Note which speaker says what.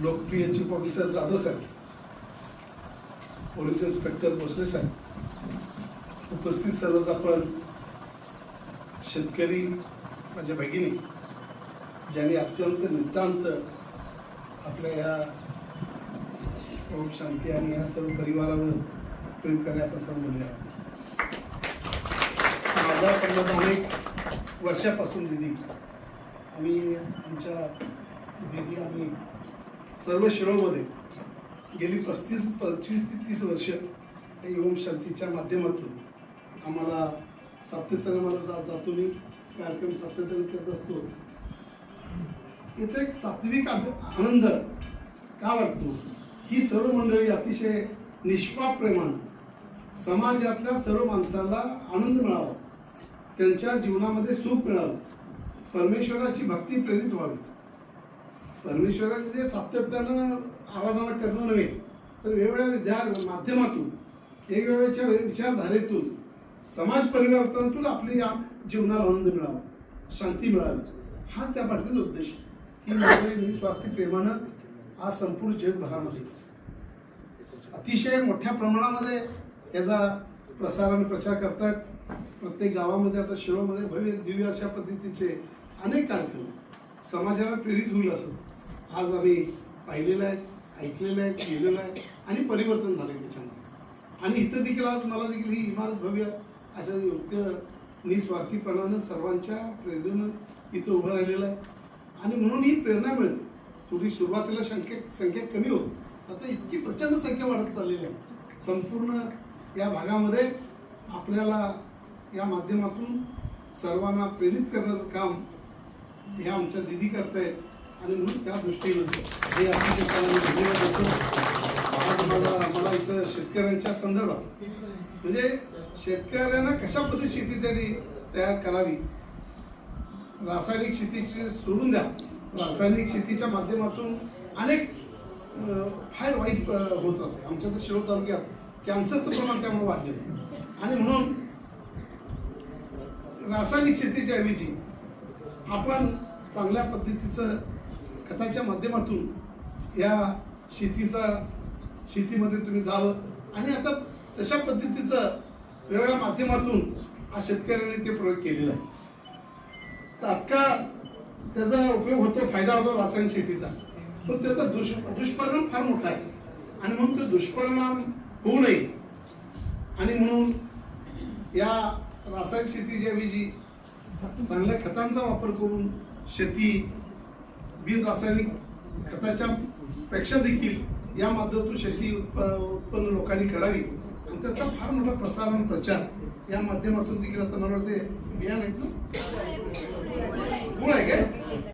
Speaker 1: लोकप्रिय chief officer Jadhav साहेब, police inspector Bhosale साहेब, उपस्थित सर्वच आपण शेतकरी माझ्या भगिनी ज्यांनी अत्यंत नितांत आपल्या या ओम शांती आणि या सर्व परिवारावर प्रेम करण्यापासून बोलले आहे. माझा संबंध अनेक वर्षापासून दिदी आम्ही सर्व शिरोमध्ये गेली 25 ते 30 वर्ष या ओम शांतीच्या माध्यमातून आम्हाला सातत्याने जातो मी कार्यक्रम सातत्याने करत असतो. याचा एक सात्विक आनंद का वाटतो? ही सर्व मंडळी अतिशय निष्पाप प्रेमानं समाजातल्या सर्व माणसाला आनंद मिळावा, त्यांच्या जीवनामध्ये सुख मिळावं, परमेश्वराची भक्ती प्रेरित व्हावी. परमेश्वराचे सातत्यानं आराधना करणं नव्हे तर वेगवेगळ्या माध्यमातून वेगवेगळ्या विचारधारेतून समाज परिवर्तनातून आपल्या जीवनाला आनंद मिळावा, शांती मिळावी, हा त्या पाठीचा उद्देश. ही मंडळी निस्वार्थी प्रेमानं आज संपूर्ण जगभरामध्ये अतिशय मोठ्या प्रमाणामध्ये याचा प्रसार आणि प्रचार करतात. प्रत्येक गावामध्ये आता शिरोमध्ये भव्य दिव्य अशा पद्धतीचे अनेक कार्यक्रम समाजाला प्रेरित होईल असं आज आम्ही पाहिलेलं आहे, ऐकलेलं आहे, केलेलं आहे आणि परिवर्तन झालं आहे त्याच्यामध्ये. आणि इथं देखील आज मला देखील ही इमारत भव्य असं योग्य निस्वार्थीपणानं सर्वांच्या प्रेरणेनं इथं उभं राहिलेलं आहे. आणि म्हणून ही प्रेरणा मिळते. थोडी सुरुवातीला संख्या कमी होती, आता इतकी प्रचंड संख्या वाढत चाललेली आहे. संपूर्ण या भागामध्ये आपल्याला या माध्यमातून सर्वांना प्रेरित करण्याचं काम हे आमच्या दिदी करतायत. आणि म्हणून त्या दृष्टीनं हे धन्यवाद देतो. आज मला इथं शेतकऱ्यांच्या संदर्भात म्हणजे शेतकऱ्यांना कशा पद्धतीने शेती त्यांनी तयार करावी, रासायनिक शेतीचे सोडून द्या. रासायनिक शेतीच्या माध्यमातून अनेक फार वाईट होत राहते. आमच्या तर शिरोळ तालुक्यात कॅन्सरचं प्रमाण त्यामुळे वाढलेलं आहे. आणि म्हणून रासायनिक शेतीच्या ऐवजी आपण चांगल्या पद्धतीचं खताच्या माध्यमातून या शेतीमध्ये तुम्ही जावं. आणि आता तशा पद्धतीचं वेगवेगळ्या माध्यमातून आज शेतकऱ्यांनी ते प्रयोग केलेला आहे. तात्काळ त्याचा उपयोग होतो, फायदा होतो रासायनिक शेतीचा, पण त्याचा दुष्परिणाम फार मोठा आहे. आणि म्हणून तो दुष्परिणाम होऊ नये आणि म्हणून या रासायनिक शेतीच्या ऐवजी चांगल्या खतांचा वापर करून शेती बिन रासायनिक खताच्या पेक्षा देखील या माध्यमातून शेती उत्पन्न लोकांनी करावी. आणि त्याचा फार मोठा प्रसार आणि प्रचार या माध्यमातून देखील आता मला वाटते बियाण आहेत ना, गुळ आहे काय?